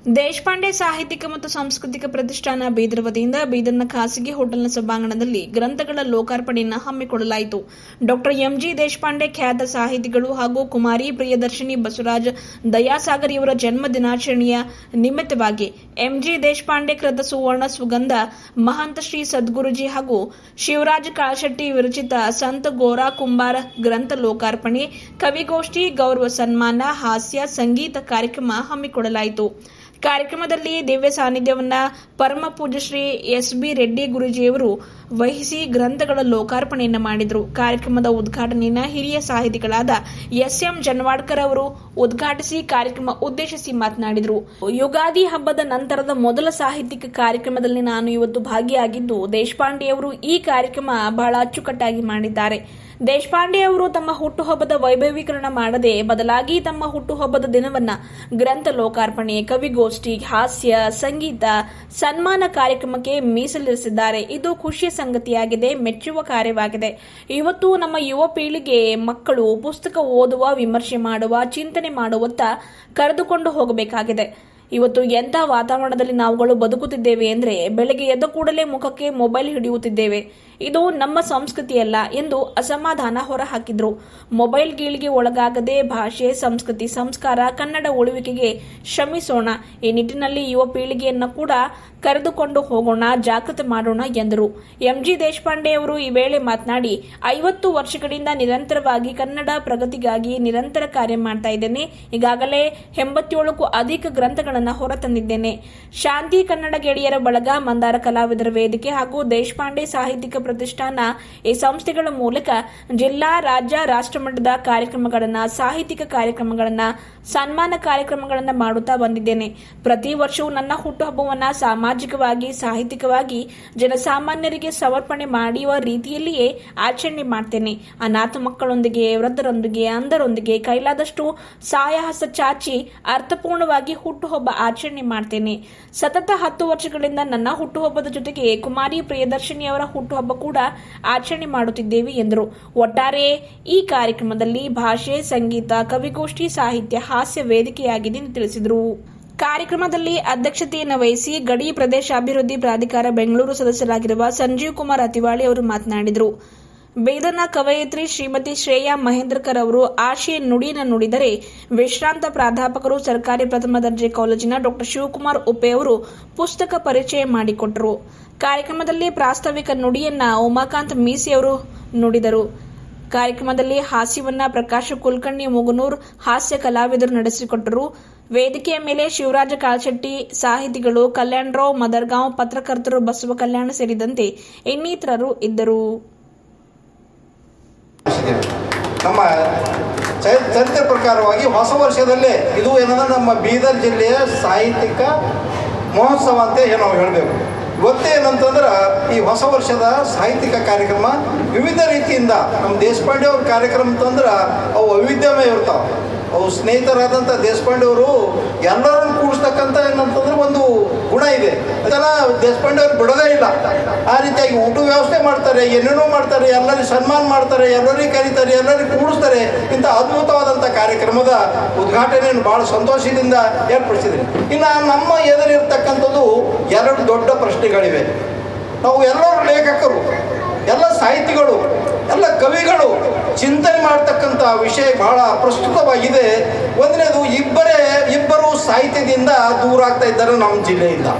ದೇಶಪಾಂಡೆ ಸಾಹಿತ್ಯಿಕ ಮತ್ತು ಸಾಂಸ್ಕೃತಿಕ ಪ್ರತಿಷ್ಠಾನ ಬೀದರ್ ವತಿಯಿಂದ ಬೀದರ್ನ ಖಾಸಗಿ ಹೋಟೆಲ್ನ ಸಭಾಂಗಣದಲ್ಲಿ ಗ್ರಂಥಗಳ ಲೋಕಾರ್ಪಣೆಯನ್ನು ಹಮ್ಮಿಕೊಳ್ಳಲಾಯಿತು. ಡಾಕ್ಟರ್ ಎಂಜಿ ದೇಶಪಾಂಡೆ ಖ್ಯಾತ ಸಾಹಿತಿಗಳು ಹಾಗೂ ಕುಮಾರಿ ಪ್ರಿಯದರ್ಶಿನಿ ಬಸವರಾಜ್ ದಯಾಸಾಗರ್ ಇವರ ಜನ್ಮ ದಿನಾಚರಣೆಯ ನಿಮಿತ್ತವಾಗಿ ಎಂಜಿ ದೇಶಪಾಂಡೆ ಕೃತ ಸುವರ್ಣ ಸುಗಂಧ ಮಹಂತ ಶ್ರೀ ಸದ್ಗುರುಜಿ ಹಾಗೂ ಶಿವರಾಜ್ ಕಾಳಶೆಟ್ಟಿ ವಿರಚಿತ ಸಂತ ಗೋರಾ ಕುಂಬಾರ ಗ್ರಂಥ ಲೋಕಾರ್ಪಣೆ, ಕವಿಗೋಷ್ಠಿ, ಗೌರವ ಸನ್ಮಾನ, ಹಾಸ್ಯ, ಸಂಗೀತ ಕಾರ್ಯಕ್ರಮ ಹಮ್ಮಿಕೊಳ್ಳಲಾಯಿತು. ಕಾರ್ಯಕ್ರಮದಲ್ಲಿ ದಿವ್ಯ ಸಾನ್ನಿಧ್ಯವನ್ನ ಪರಮ ಪೂಜ್ಯ ಶ್ರೀ ಎಸ್.ಬಿ. ರೆಡ್ಡಿ ಗುರೂಜಿಯವರು ವಹಿಸಿ ಗ್ರಂಥಗಳ ಲೋಕಾರ್ಪಣೆಯನ್ನು ಮಾಡಿದರು. ಕಾರ್ಯಕ್ರಮದ ಉದ್ಘಾಟನೆಯನ್ನು ಹಿರಿಯ ಸಾಹಿತಿಗಳಾದ ಎಸ್.ಎಂ. ಜನವಾಡ್ಕರ್ ಅವರು ಉದ್ಘಾಟಿಸಿ ಕಾರ್ಯಕ್ರಮ ಉದ್ದೇಶಿಸಿ ಮಾತನಾಡಿದರು. ಯುಗಾದಿ ಹಬ್ಬದ ನಂತರದ ಮೊದಲ ಸಾಹಿತ್ಯಿಕ ಕಾರ್ಯಕ್ರಮದಲ್ಲಿ ನಾನು ಇವತ್ತು ಭಾಗಿಯಾಗಿದ್ದು, ದೇಶಪಾಂಡೆಯವರು ಈ ಕಾರ್ಯಕ್ರಮ ಬಹಳ ಅಚ್ಚುಕಟ್ಟಾಗಿ ಮಾಡಿದ್ದಾರೆ. ದೇಶಪಾಂಡೆ ಅವರು ತಮ್ಮ ಹುಟ್ಟುಹಬ್ಬದ ವೈಭವೀಕರಣ ಮಾಡದೆ ಬದಲಾಗಿ ತಮ್ಮ ಹುಟ್ಟುಹಬ್ಬದ ದಿನವನ್ನ ಗ್ರಂಥ ಲೋಕಾರ್ಪಣೆ, ಕವಿಗೋಷ್ಠಿ, ಹಾಸ್ಯ, ಸಂಗೀತ, ಸನ್ಮಾನ ಕಾರ್ಯಕ್ರಮಕ್ಕೆ ಮೀಸಲಿರಿಸಿದ್ದಾರೆ. ಇದು ಖುಷಿಯ ಸಂಗತಿಯಾಗಿದೆ, ಮೆಚ್ಚುವ ಕಾರ್ಯವಾಗಿದೆ. ಇವತ್ತು ನಮ್ಮ ಯುವ ಪೀಳಿಗೆ ಮಕ್ಕಳು ಪುಸ್ತಕ ಓದುವ, ವಿಮರ್ಶೆ ಮಾಡುವ, ಚಿಂತನೆ ಮಾಡುವತ್ತ ಕರೆದುಕೊಂಡು ಹೋಗಬೇಕಾಗಿದೆ. ಇವತ್ತು ಎಂಥ ವಾತಾವರಣದಲ್ಲಿ ನಾವುಗಳು ಬದುಕುತ್ತಿದ್ದೇವೆ ಅಂದರೆ, ಬೆಳಗ್ಗೆ ಎದ್ದ ಕೂಡಲೇ ಮುಖಕ್ಕೆ ಮೊಬೈಲ್ ಹಿಡಿಯುತ್ತಿದ್ದೇವೆ. ಇದು ನಮ್ಮ ಸಂಸ್ಕೃತಿಯಲ್ಲ ಎಂದು ಅಸಮಾಧಾನ ಹೊರಹಾಕಿದ್ರು. ಮೊಬೈಲ್ ಗೀಳಿಗೆ ಒಳಗಾಗದೆ ಭಾಷೆ, ಸಂಸ್ಕೃತಿ, ಸಂಸ್ಕಾರ, ಕನ್ನಡ ಉಳಿವಿಕೆಗೆ ಶ್ರಮಿಸೋಣ. ಈ ನಿಟ್ಟಿನಲ್ಲಿ ಯುವ ಪೀಳಿಗೆಯನ್ನು ಕೂಡ ಕರೆದುಕೊಂಡು ಹೋಗೋಣ, ಜಾಗೃತಿ ಮಾಡೋಣ ಎಂದರು. ಎಂಜಿ ದೇಶಪಾಂಡೆ ಅವರು ಈ ವೇಳೆ ಮಾತನಾಡಿ, 50 ವರ್ಷಗಳಿಂದ ನಿರಂತರವಾಗಿ ಕನ್ನಡ ಪ್ರಗತಿಗಾಗಿ ನಿರಂತರ ಕಾರ್ಯ ಮಾಡ್ತಾ ಇದ್ದೇನೆ. ಈಗಾಗಲೇ 87ಕ್ಕೂ ಅಧಿಕ ಗ್ರಂಥಗಳನ್ನು ಹೊರತಂದಿದ್ದೇನೆ. ಶಾಂತಿ ಕನ್ನಡ ಗೆಳೆಯರ ಬಳಗ, ಮಂದಾರ ಕಲಾವಿದರ ವೇದಿಕೆ ಹಾಗೂ ದೇಶಪಾಂಡೆ ಸಾಹಿತ್ಯಿಕ ಪ್ರತಿಷ್ಠಾನ ಈ ಸಂಸ್ಥೆಗಳ ಮೂಲಕ ಜಿಲ್ಲಾ, ರಾಜ್ಯ, ರಾಷ್ಟ್ರಮಟ್ಟದ ಕಾರ್ಯಕ್ರಮಗಳನ್ನು, ಸಾಹಿತ್ಯಿಕ ಕಾರ್ಯಕ್ರಮಗಳನ್ನು, ಸನ್ಮಾನ ಕಾರ್ಯಕ್ರಮಗಳನ್ನು ಮಾಡುತ್ತಾ ಬಂದಿದ್ದೇನೆ. ಪ್ರತಿ ವರ್ಷವೂ ನನ್ನ ಹುಟ್ಟುಹಬ್ಬವನ್ನು ಸಾಮಾಜಿಕವಾಗಿ, ಸಾಹಿತ್ಯಿಕವಾಗಿ ಜನಸಾಮಾನ್ಯರಿಗೆ ಸಮರ್ಪಣೆ ಮಾಡುವ ರೀತಿಯಲ್ಲಿಯೇ ಆಚರಣೆ ಮಾಡ್ತೇನೆ. ಅನಾಥ ಮಕ್ಕಳೊಂದಿಗೆ, ವೃದ್ಧರೊಂದಿಗೆ, ಅಂಧರೊಂದಿಗೆ ಕೈಲಾದಷ್ಟು ಸಹಾಯಹಸ್ತ ಚಾಚಿ ಅರ್ಥಪೂರ್ಣವಾಗಿ ಹುಟ್ಟುಹಬ್ಬ ಆಚರಣೆ ಮಾಡ್ತೇನೆ. ಸತತ 10 ವರ್ಷಗಳಿಂದ ನನ್ನ ಹುಟ್ಟುಹಬ್ಬದ ಜೊತೆಗೆ ಕುಮಾರಿ ಪ್ರಿಯದರ್ಶಿನಿಯವರ ಹುಟ್ಟುಹಬ್ಬ ಕೂಡ ಆಚರಣೆ ಮಾಡುತ್ತಿದ್ದೇವೆ ಎಂದರು. ಒಟ್ಟಾರೆ ಈ ಕಾರ್ಯಕ್ರಮದಲ್ಲಿ ಭಾಷೆ, ಸಂಗೀತ, ಕವಿಗೋಷ್ಠಿ, ಸಾಹಿತ್ಯ, ಹಾಸ್ಯ ವೇದಿಕೆಯಾಗಿದೆ ಎಂದು ತಿಳಿಸಿದರು. ಕಾರ್ಯಕ್ರಮದಲ್ಲಿ ಅಧ್ಯಕ್ಷತೆಯನ್ನು ವಹಿಸಿ ಗಡಿ ಪ್ರದೇಶಾಭಿವೃದ್ಧಿ ಪ್ರಾಧಿಕಾರ ಬೆಂಗಳೂರು ಸದಸ್ಯರಾಗಿರುವ ಸಂಜೀವ್ ಕುಮಾರ್ ಅತಿವಾಳಿ ಅವರು ಮಾತನಾಡಿದರು. ಬೀದರ್ನ ಕವಯಿತ್ರಿ ಶ್ರೀಮತಿ ಶ್ರೇಯಾ ಮಹೇಂದ್ರಕರ್ ಅವರು ಆಶಯ ನುಡಿಯನ್ನು ನುಡಿದರೆ, ವಿಶ್ರಾಂತ ಪ್ರಾಧ್ಯಾಪಕರು ಸರ್ಕಾರಿ ಪ್ರಥಮ ದರ್ಜೆ ಕಾಲೇಜಿನ ಡಾ ಶಿವಕುಮಾರ್ ಉಪ್ಪೆ ಅವರು ಪುಸ್ತಕ ಪರಿಚಯ ಮಾಡಿಕೊಟ್ಟರು. ಕಾರ್ಯಕ್ರಮದಲ್ಲಿ ಪ್ರಾಸ್ತಾವಿಕ ನುಡಿಯನ್ನ ಉಮಾಕಾಂತ್ ಮೀಸಿ ಅವರು ನುಡಿದರು. ಕಾರ್ಯಕ್ರಮದಲ್ಲಿ ಹಾಸ್ಯವನ್ನ ಪ್ರಕಾಶ ಕುಲಕರ್ಣಿ ಮುಗನೂರ್ ಹಾಸ್ಯ ಕಲಾವಿದರು ನಡೆಸಿಕೊಟ್ಟರು. ವೇದಿಕೆಯ ಮೇಲೆ ಶಿವರಾಜ ಕಾಳಶೆಟ್ಟಿ, ಸಾಹಿತಿಗಳು ಕಲ್ಯಾಣರಾವ್ ಮದರ್ಗಾಂವ್, ಪತ್ರಕರ್ತರು ಬಸವ ಕಲ್ಯಾಣ ಸೇರಿದಂತೆ ಇನ್ನಿತರರು ಇದ್ದರು. ನಮ್ಮ ಚರಿತ್ರೆ ಪ್ರಕಾರವಾಗಿ ಹೊಸ ವರ್ಷದಲ್ಲೇ ಇದು ಏನಂದ್ರೆ ನಮ್ಮ ಬೀದರ್ ಜಿಲ್ಲೆಯ ಸಾಹಿತ್ಯಿಕ ಮಹೋತ್ಸವ ಅಂತ ನಾವು ಹೇಳಬೇಕು. ಇವತ್ತೇನಂತಂದ್ರೆ ಈ ಹೊಸ ವರ್ಷದ ಸಾಹಿತ್ಯಿಕ ಕಾರ್ಯಕ್ರಮ ವಿವಿಧ ರೀತಿಯಿಂದ ನಮ್ಮ ದೇಶಪಾಂಡೆ ಅವ್ರ ಕಾರ್ಯಕ್ರಮ ಅಂತಂದ್ರೆ ಅವು ವೈವಿಧ್ಯಮಯ ಇರ್ತಾವೆ. ಅವು ಸ್ನೇಹಿತರಾದಂಥ ದೇಶಪಾಂಡೆ ಅವರು ಎಲ್ಲರನ್ನು ಕೂಡಿಸ್ತಕ್ಕಂಥ ಏನಂತಂದ್ರೆ ಒಂದು ಗುಣ ಇದೆ. ಅದೆಲ್ಲ ದೇಶಪಾಂಡೆ ಅವ್ರು ಬಿಡೋದೇ ಇಲ್ಲ. ಆ ರೀತಿಯಾಗಿ ಊಟ ವ್ಯವಸ್ಥೆ ಮಾಡ್ತಾರೆ, ಏನೇನೋ ಮಾಡ್ತಾರೆ, ಎಲ್ಲರಿಗೂ ಸನ್ಮಾನ ಮಾಡ್ತಾರೆ, ಎಲ್ಲರಿಗೂ ಕರೀತಾರೆ, ಎಲ್ಲರಿಗೂ ಕೂಡಿಸ್ತಾರೆ. ಇಂಥ ಅದ್ಭುತವಾದಂಥ ಕಾರ್ಯಕ್ರಮದ ಉದ್ಘಾಟನೆಯನ್ನು ಭಾಳ ಸಂತೋಷದಿಂದ ಏರ್ಪಡಿಸಿದ್ರಿ. ಇನ್ನು ನಮ್ಮ ಎದುರಿರ್ತಕ್ಕಂಥದ್ದು 2 ದೊಡ್ಡ ಪ್ರಶ್ನೆಗಳಿವೆ. ನಾವು ಎಲ್ಲರೂ ಲೇಖಕರು, ಎಲ್ಲ ಸಾಹಿತಿಗಳು, ಎಲ್ಲ ಕವಿಗಳು ಚಿಂತನೆ ಮಾಡ್ತಕ್ಕಂಥ ವಿಷಯ ಬಹಳ ಪ್ರಸ್ತುತವಾಗಿದೆ. ಒಂದನೇದು, ಇಬ್ಬರು ಸಾಹಿತ್ಯದಿಂದ ದೂರ ಆಗ್ತಾ ಇದ್ದಾರೆ ನಮ್ಮ ಜಿಲ್ಲೆಯಿಂದ.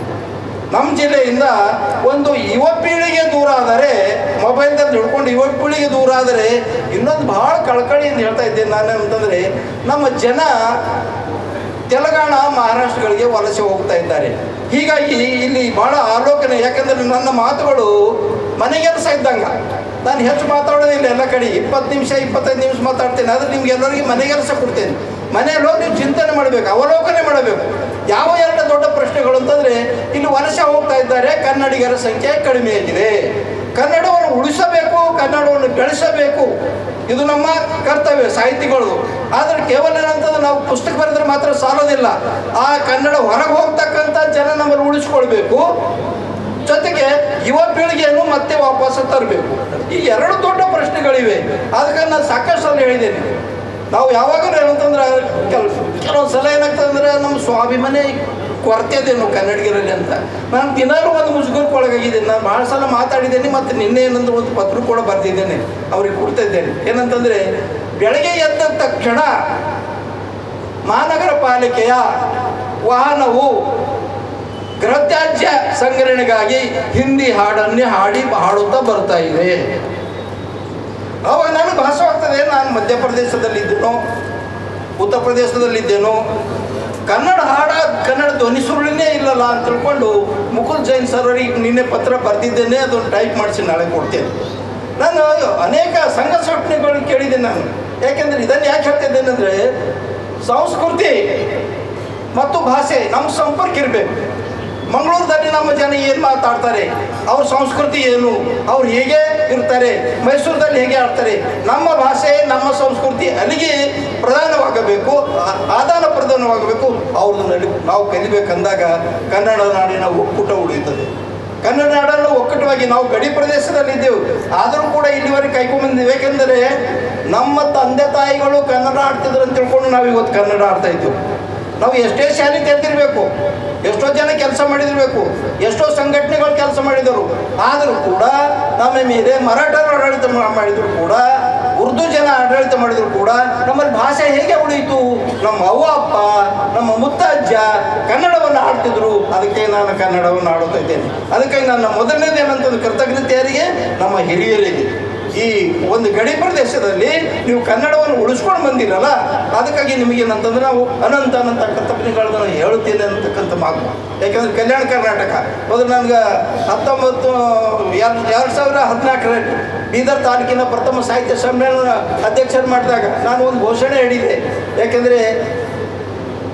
ಒಂದು ಯುವ ಪೀಳಿಗೆ ದೂರ ಆದರೆ, ಮೊಬೈಲ್ದಲ್ಲಿ ಹಿಡ್ಕೊಂಡು ಯುವ ಪೀಳಿಗೆ ದೂರ ಆದರೆ, ಇನ್ನೊಂದು ಬಹಳ ಕಳಕಳಿಯಿಂದ ಹೇಳ್ತಾ ಇದ್ದೇನೆ ನಾನು ಅಂತಂದರೆ, ನಮ್ಮ ಜನ ತೆಲಂಗಾಣ, ಮಹಾರಾಷ್ಟ್ರಗಳಿಗೆ ವಲಸೆ ಹೋಗ್ತಾ ಇದ್ದಾರೆ. ಹೀಗಾಗಿ ಇಲ್ಲಿ ಭಾಳ ಆಲೋಚನೆ, ಯಾಕಂದರೆ ನನ್ನ ಮಾತುಗಳು ಮನೆಗೆಲಸ ಇದ್ದಂಗೆ. ನಾನು ಹೆಚ್ಚು ಮಾತಾಡೋದಿಲ್ಲ, ಎಲ್ಲ ಕಡೆ 20 ನಿಮಿಷ 25 ನಿಮಿಷ ಮಾತಾಡ್ತೇನೆ. ಆದರೆ ನಿಮ್ಗೆ ಎಲ್ಲರಿಗೆ ಮನೆಗೆಲಸ ಕೊಡ್ತೇನೆ. ಮನೆಯಲ್ಲಿ ಹೋಗಿ ನೀವು ಚಿಂತನೆ ಮಾಡಬೇಕು, ಅವಲೋಕನೆ ಮಾಡಬೇಕು. ಯಾವ 2 ದೊಡ್ಡ ಪ್ರಶ್ನೆಗಳು ಅಂತಂದರೆ, ಇಲ್ಲಿ ವಲಸೆ ಹೋಗ್ತಾ ಇದ್ದಾರೆ, ಕನ್ನಡಿಗರ ಸಂಖ್ಯೆ ಕಡಿಮೆಯಾಗಿದೆ. ಕನ್ನಡವನ್ನು ಉಳಿಸಬೇಕು, ಕನ್ನಡವನ್ನು ಬೆಳೆಸಬೇಕು, ಇದು ನಮ್ಮ ಕರ್ತವ್ಯ ಸಾಹಿತಿಗಳು. ಆದರೆ ಕೇವಲ ಏನಂತಂದ್ರೆ ನಾವು ಪುಸ್ತಕ ಬರೆದ್ರೆ ಮಾತ್ರ ಸಾಲೋದಿಲ್ಲ. ಆ ಕನ್ನಡ ಹೊರಗೆ ಹೋಗ್ತಕ್ಕಂಥ ಜನ ನಮ್ಮನ್ನು ಉಳಿಸ್ಕೊಳ್ಬೇಕು, ಜೊತೆಗೆ ಯುವ ಪೀಳಿಗೆಯನ್ನು ಮತ್ತೆ ವಾಪಸ್ ತರಬೇಕು. ಈ 2 ದೊಡ್ಡ ಪ್ರಶ್ನೆಗಳಿವೆ. ಅದಕ್ಕೆ ನಾನು ಸಾಕಷ್ಟು ಸಲ ಹೇಳಿದ್ದೇನೆ. ನಾವು ಯಾವಾಗಲೂ ಏನಂತಂದ್ರೆ ಕೆಲವೊಂದು ಸಲ ಏನಾಗ್ತದೆ ಅಂದರೆ ನಮ್ಮ ಸ್ವಾಭಿಮಾನ ಕೊರತೆ ಅದೇನು ಕನ್ನಡಿಗರಲ್ಲಿ ಅಂತ. ನಾನು ದಿನಾರು ಒಂದು ಮುಜುಗರಕ್ಕೆ ಒಳಗಾಗಿದ್ದೀನಿ. ನಾನು ಭಾಳ ಸಲ ಮಾತಾಡಿದ್ದೇನೆ, ಮತ್ತು ನಿನ್ನೆ ಏನಂದ್ರೆ ಒಂದು ಪತ್ರ ಕೂಡ ಬರೆದಿದ್ದೇನೆ, ಅವ್ರಿಗೆ ಕೊಡ್ತಾ ಇದ್ದೇನೆ. ಏನಂತಂದರೆ, ಬೆಳಗ್ಗೆ ಎದ್ದ ತಕ್ಷಣ ಮಹಾನಗರ ಪಾಲಿಕೆಯ ವಾಹನವು ಗೃಹತ್ಯಾಜ್ಯ ಸಂಗ್ರಹಣೆಗಾಗಿ ಹಿಂದಿ ಹಾಡನ್ನೇ ಹಾಡುತ್ತಾ ಬರ್ತಾ ಇದೆ. ಅವಾಗ ನನಗೆ ಭಾಸವಾಗ್ತದೆ, ನಾನು ಮಧ್ಯಪ್ರದೇಶದಲ್ಲಿದ್ದೇನೋ, ಉತ್ತರ ಪ್ರದೇಶದಲ್ಲಿದ್ದೇನೋ, ಕನ್ನಡ ಧ್ವನಿ ಸುರುಳಿನೇ ಇಲ್ಲಲ್ಲ ಅಂತ ತಿಳ್ಕೊಂಡು ಮುಕುಲ್ ಜೈನ್ ಸರ್ ಅವರಿಗೆ ನಿನ್ನೆ ಪತ್ರ ಬರೆದಿದ್ದೇನೆ. ಅದನ್ನು ಟೈಪ್ ಮಾಡಿಸಿ ನಾಳೆ ಕೊಡ್ತೇನೆ. ನಾನು ಅನೇಕ ಸಂಘ ಸಂಘಟನೆಗಳು ಕೇಳಿದ್ದೇನೆ ನಾನು. ಯಾಕೆಂದರೆ ಇದನ್ನು ಯಾಕೆ ಹೇಳ್ತಿದ್ದೇನೆ ಅಂದರೆ, ಸಂಸ್ಕೃತಿ ಮತ್ತು ಭಾಷೆ ನಮ್ಮ ಸಂಪರ್ಕ ಇರಬೇಕು. ಮಂಗಳೂರಲ್ಲಿ ನಮ್ಮ ಜನ ಏನು ಮಾತಾಡ್ತಾರೆ, ಅವ್ರ ಸಂಸ್ಕೃತಿ ಏನು, ಅವ್ರು ಹೇಗೆ ಇರ್ತಾರೆ, ಮೈಸೂರಲ್ಲಿ ಹೇಗೆ ಆಡ್ತಾರೆ, ನಮ್ಮ ಭಾಷೆ ನಮ್ಮ ಸಂಸ್ಕೃತಿ ಅಲ್ಲಿಗೆ ಪ್ರಧಾನವಾಗಬೇಕು, ಆದಾನ ಪ್ರಧಾನವಾಗಬೇಕು. ಅವ್ರದ್ದು ನಾವು ಕಲಿಬೇಕಂದಾಗ ಕನ್ನಡ ನಾಡಿನ ಒಕ್ಕೂಟ ಉಳಿಯುತ್ತದೆ. ಕನ್ನಡ ನಾಡನ್ನು ಒಕ್ಕೂಟವಾಗಿ ನಾವು ಗಡಿ ಪ್ರದೇಶದಲ್ಲಿದ್ದೆವು, ಆದರೂ ಕೂಡ ಇಲ್ಲಿವರೆಗೆ ಕೈಕೊಂಡ್ಬಂದಿದ್ದೇವೆ. ಏಕೆಂದರೆ ನಮ್ಮ ತಂದೆ ತಾಯಿಗಳು ಕನ್ನಡ ಆಡ್ತಿದ್ರು ಅಂತ ತಿಳ್ಕೊಂಡು ನಾವು ಇವತ್ತು ಕನ್ನಡ ಆಡ್ತಾ ಇದ್ದೆವು. ನಾವು ಎಷ್ಟೇ ಶಾಲೆ ತೆರೆದಿರಬೇಕು, ಎಷ್ಟೋ ಜನ ಕೆಲಸ ಮಾಡಿದಿರಬೇಕು, ಎಷ್ಟೋ ಸಂಘಟನೆಗಳು ಕೆಲಸ ಮಾಡಿದರು, ಆದರೂ ಕೂಡ ನಮ್ಮ ಮೇಲೆ ಮರಾಠರು ಆಡಳಿತ ಮಾಡಿದ್ರು ಕೂಡ, ಉರ್ದು ಜನ ಆಡಳಿತ ಮಾಡಿದ್ರು ಕೂಡ ನಮ್ಮಲ್ಲಿ ಭಾಷೆ ಹೇಗೆ ಉಳಿಯಿತು? ನಮ್ಮ ಅವ್ವ ಅಪ್ಪ, ನಮ್ಮ ಮುತ್ತಜ್ಜ ಕನ್ನಡವನ್ನು ಆಡ್ತಿದ್ರು. ಅದಕ್ಕೆ ನಾನು ಕನ್ನಡವನ್ನು ಆಡುತ್ತಾ ಇದ್ದೇನೆ. ಅದಕ್ಕಾಗಿ ನನ್ನ ಮೊದಲನೇದು ಏನಂತಂದ್ರೆ ಕೃತಜ್ಞತೆ ಯಾರಿಗೆ? ನಮ್ಮ ಹಿರಿಯರಿಗೆ. ಈ ಒಂದು ಗಡಿ ಪ್ರದೇಶದಲ್ಲಿ ನೀವು ಕನ್ನಡವನ್ನು ಉಳಿಸ್ಕೊಂಡು ಬಂದಿರಲ್ಲ, ಅದಕ್ಕಾಗಿ ನಿಮಗೇನಂತಂದ್ರೆ ನಾವು ಅನಂತ ಕರ್ತವ್ಯಗಳನ್ನ ಹೇಳ್ತೇನೆ ಅಂತಕ್ಕಂಥ ಮಾತು. ಯಾಕೆಂದರೆ ಕಲ್ಯಾಣ ಕರ್ನಾಟಕ ಮೊದಲು ನನಗೆ 2014 ಬೀದರ್ ತಾಲೂಕಿನ ಪ್ರಥಮ ಸಾಹಿತ್ಯ ಸಮ್ಮೇಳನ ಅಧ್ಯಕ್ಷರು ಮಾಡಿದಾಗ ನಾನು ಒಂದು ಘೋಷಣೆ ಹೇಳಿದೆ. ಯಾಕೆಂದರೆ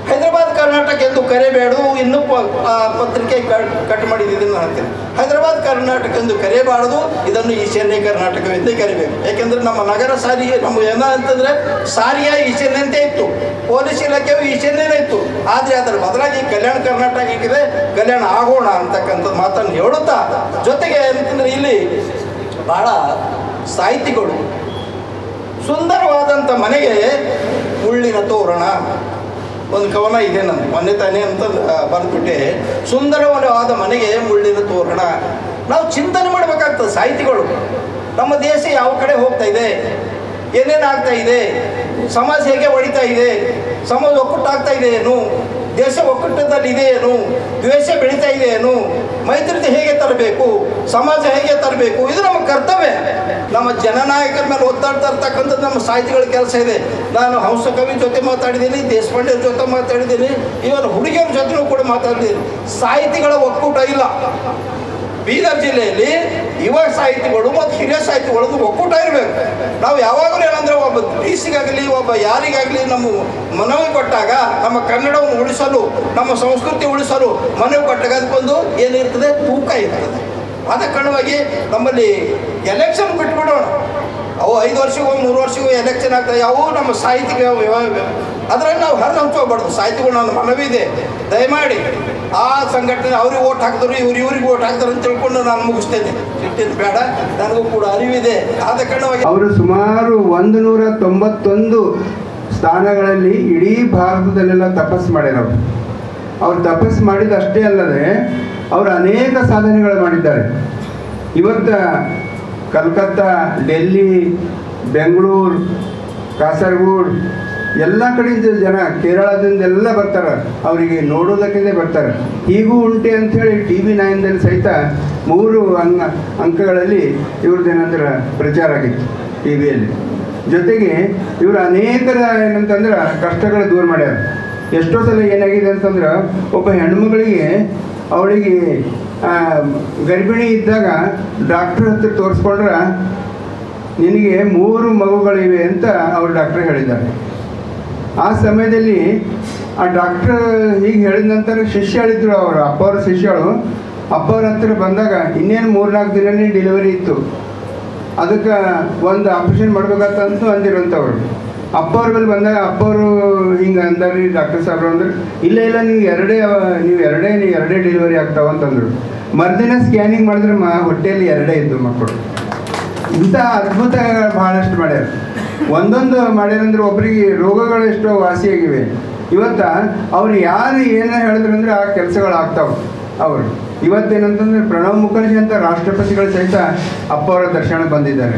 ಹೈದರಾಬಾದ್ ಕರ್ನಾಟಕ ಎಂದು ಕರೆಬೇಡು, ಇನ್ನೂ ಪತ್ರಿಕೆ ಕಟ್ ಮಾಡಿದ್ದೀನಿ ನಾನು ಹೇಳ್ತೇನೆ. ಹೈದರಾಬಾದ್ ಕರ್ನಾಟಕ ಎಂದು ಕರೆಯಬಾರದು, ಇದನ್ನು ಈಶಾನ್ಯ ಕರ್ನಾಟಕವೆಂದೇ ಕರಿಬೇಕು. ಯಾಕೆಂದರೆ ನಮ್ಮ ನಗರ ಸಾರಿಗೆ ನಮ್ಮ ಏನ ಅಂತಂದರೆ ಸಾರಿಗೆ ಈಶಾನ್ಯಂತೆ ಇತ್ತು, ಪೊಲೀಸ್ ಇಲಾಖೆಯು ಈಶಾನ್ಯನೇ ಇತ್ತು. ಆದರೆ ಅದರ ಬದಲಾಗಿ ಕಲ್ಯಾಣ ಕರ್ನಾಟಕ ಇದೆ, ಕಲ್ಯಾಣ ಆಗೋಣ ಅಂತಕ್ಕಂಥದ್ದು ಮಾತನ್ನು ಹೇಳುತ್ತಾ, ಜೊತೆಗೆ ಅಂತಂದರೆ ಇಲ್ಲಿ ಭಾಳ ಸಾಹಿತಿಗಳು ಸುಂದರವಾದಂಥ ಮನೆಗೆ ಮುಳ್ಳಿನ ತೋರಣ ಒಂದು ಕವನ ಇದೆ ನಂದು, ಮೊನ್ನೆ ತಾನೇ ಅಂತ ಬರೆದ್ಬಿಟ್ಟೆ. ಸುಂದರವಾದ ಮನೆಗೆ ಮುಳ್ಳಿನ ತೋರಣ. ನಾವು ಚಿಂತನೆ ಮಾಡಬೇಕಾಗ್ತದೆ ಸಾಹಿತಿಗಳು. ನಮ್ಮ ದೇಶ ಯಾವ ಕಡೆ ಹೋಗ್ತಾ ಇದೆ, ಏನೇನಾಗ್ತಾ ಇದೆ, ಸಮಾಜ ಹೇಗೆ ಹೊಡಿತಾ ಇದೆ, ಸಮಾಜ ಒಕ್ಕೂಟಾಗ್ತಾ ಇದೆ ಏನು, ದೇಶ ಒಕ್ಕೂಟದಲ್ಲಿ ಇದೆ ಏನು, ದ್ವೇಷ ಬೆಳೀತಾ ಇದೆ ಏನು, ಮೈತ್ರಿತೆ ಹೇಗೆ ತರಬೇಕು, ಸಮಾಜ ಹೇಗೆ ತರಬೇಕು, ಇದು ನಮ್ಮ ಕರ್ತವ್ಯ. ನಮ್ಮ ಜನನಾಯಕರ ಮೇಲೆ ಒತ್ತಾಡ್ತಾ ಇರ್ತಕ್ಕಂಥದ್ದು ನಮ್ಮ ಸಾಹಿತಿಗಳ ಕೆಲಸ ಇದೆ. ನಾನು ಹಂಸಕವಿ ಜೊತೆ ಮಾತಾಡಿದ್ದೀನಿ, ದೇಶಪಾಂಡೆ ಜೊತೆ ಮಾತಾಡಿದ್ದೀನಿ, ಇವನು ಹುಡುಗಿಯರ ಜೊತೆನೂ ಕೂಡ ಮಾತಾಡಿದ್ದೀನಿ. ಸಾಹಿತಿಗಳ ಒಕ್ಕೂಟ ಇಲ್ಲ. ಬೀದರ್ ಜಿಲ್ಲೆಯಲ್ಲಿ ಯುವ ಸಾಹಿತಿಗಳು ಮತ್ತು ಹಿರಿಯ ಸಾಹಿತಿಗಳದ್ದು ಒಕ್ಕೂಟ ಇರಬೇಕು. ನಾವು ಯಾವಾಗಲೂ ಏನಂದರೆ ಒಬ್ಬ ಡಿಸಿಗಾಗಲಿ ಒಬ್ಬ ಯಾರಿಗಾಗಲಿ ನಮ್ಮ ಮನವಿ ಕೊಟ್ಟಾಗ, ನಮ್ಮ ಕನ್ನಡವನ್ನು ಉಳಿಸಲು, ನಮ್ಮ ಸಂಸ್ಕೃತಿ ಉಳಿಸಲು ಮನವಿ ಕೊಟ್ಟಾಗ ಅದಕ್ಕೊಂದು ಏನಿರ್ತದೆ, ತೂಕ ಇರ್ತದೆ. ಆದ ಕಾರಣವಾಗಿ ನಮ್ಮಲ್ಲಿ ಎಲೆಕ್ಷನ್ ಬಿಟ್ಬಿಡೋಣ. ಅವು 5 ವರ್ಷಕ್ಕೂ 3 ವರ್ಷಕ್ಕೂ ಎಲೆಕ್ಷನ್ ಆಗ್ತವೆ. ಯಾವೂ ನಮ್ಮ ಸಾಹಿತಿಗೆ ಅದರಲ್ಲಿ ನಾವು ಹರಿದು ಹಂಚೋಗ್ಬಾರ್ದು. ಸಾಹಿತಿಗಳು ನನ್ನ ಮನವಿ ಇದೆ, ದಯಮಾಡಿ ಆ ಸಂಘಟನೆ ಅವ್ರಿಗೆ ಓಟ್ ಹಾಕಿದ್ರು, ಇವ್ರಿಗೆ ಓಟ್ ಹಾಕ್ತಾರೆ ಅಂತ ತಿಳ್ಕೊಂಡು ನಾನು ಮುಗಿಸ್ತೇನೆ. ಸಿಟ್ಟಿದ್ದು ಬೇಡ, ನನಗೂ ಕೂಡ ಅರಿವಿದೆ. ಆದ ಕಾರಣವಾಗಿ ಅವರು ಸುಮಾರು 191 ಸ್ಥಾನಗಳಲ್ಲಿ ಇಡೀ ಭಾರತದಲ್ಲೆಲ್ಲ ತಪಸ್ಸು ಮಾಡ್ಯಾರ. ಅವ್ರು ತಪಸ್ಸು ಮಾಡಿದಷ್ಟೇ ಅಲ್ಲದೆ ಅವರು ಅನೇಕ ಸಾಧನೆಗಳು ಮಾಡಿದ್ದಾರೆ. ಇವತ್ತು ಕಲ್ಕತ್ತಾ, ಡೆಲ್ಲಿ, ಬೆಂಗಳೂರು, ಕಾಸರಗೋಡು ಎಲ್ಲ ಕಡೆಯಿಂದ ಜನ, ಕೇರಳದಿಂದೆಲ್ಲ ಬರ್ತಾರೆ, ಅವರಿಗೆ ನೋಡೋದಕ್ಕೆ ಬರ್ತಾರೆ. ಹೀಗೂ ಉಂಟೆ ಅಂಥೇಳಿ TV9ದಲ್ಲಿ ಸಹಿತ 3 ಅಂಕಗಳಲ್ಲಿ ಇವ್ರದ್ದೇನಂದ್ರೆ ಪ್ರಚಾರ ಆಗಿತ್ತು TV ಯಲ್ಲಿ. ಜೊತೆಗೆ ಇವರು ಅನೇಕರ ಏನಂತಂದ್ರೆ ಕಷ್ಟಗಳು ದೂರ ಮಾಡ್ಯಾರ. ಎಷ್ಟೋ ಸಲ ಏನಾಗಿದೆ ಅಂತಂದ್ರೆ, ಒಬ್ಬ ಹೆಣ್ಮಗಳಿಗೆ ಅವಳಿಗೆ ಗರ್ಭಿಣಿ ಇದ್ದಾಗ ಡಾಕ್ಟ್ರ್ ಹತ್ರ ತೋರಿಸ್ಕೊಂಡ್ರೆ ನಿನಗೆ 3 ಮಗುಗಳಿವೆ ಅಂತ ಅವ್ರು ಡಾಕ್ಟ್ರ್ ಹೇಳಿದ್ದಾರೆ. ಆ ಸಮಯದಲ್ಲಿ ಆ ಡಾಕ್ಟ್ರ್ ಹೀಗೆ ಹೇಳಿದ ನಂತರ ಶಿಷ್ಯ ಹೇಳಿದ್ರು, ಅವರು ಅಪ್ಪವ್ರ ಶಿಷ್ಯಳು ಅಪ್ಪವ್ರ ಹತ್ರ ಬಂದಾಗ ಇನ್ನೇನು 3-4 ದಿನನೇ ಡೆಲಿವರಿ ಇತ್ತು, ಅದಕ್ಕೆ ಒಂದು ಆಪ್ರೇಷನ್ ಮಾಡ್ಬೇಕಂತಂತೂ ಅಂದಿರೋಂಥವ್ರು. ಅಪ್ಪವ್ರ ಮೇಲೆ ಬಂದಾಗ ಅಪ್ಪವರು ಹಿಂಗೆ ಅಂದಾರಿ ಡಾಕ್ಟರ್ ಸಾಹೇಬ್ರು ಅಂದ್ರೆ, ಇಲ್ಲ ನೀವು ಎರಡೇ ಡೆಲಿವರಿ ಆಗ್ತಾವ ಅಂತಂದರು. ಮರುದಿನ ಸ್ಕ್ಯಾನಿಂಗ್ ಮಾಡಿದ್ರೆ ಹೊಟ್ಟೆಯಲ್ಲಿ 2 ಇದ್ದು ಮಕ್ಕಳು. ಇಂಥ ಅದ್ಭುತ ಭಾಳಷ್ಟು ಮಾಡ್ಯಾರ. ಒಂದೊಂದು ಮಾಡ್ಯಾರಂದ್ರೆ ಒಬ್ಬರಿಗೆ ರೋಗಗಳು ಎಷ್ಟೋ ವಾಸಿಯಾಗಿವೆ. ಇವತ್ತು ಅವ್ರು ಯಾರು ಏನೇ ಹೇಳಿದ್ರು ಅಂದರೆ ಆ ಕೆಲಸಗಳು ಆಗ್ತಾವೆ. ಅವರು ಇವತ್ತೇನಂತಂದರೆ ಪ್ರಣವ್ ಮುಖರ್ಜಿ ಅಂತ ರಾಷ್ಟ್ರಪತಿಗಳು ಸಹಿತ ಅಪ್ಪ ಅವರ ದರ್ಶನಕ್ಕೆ ಬಂದಿದ್ದಾರೆ.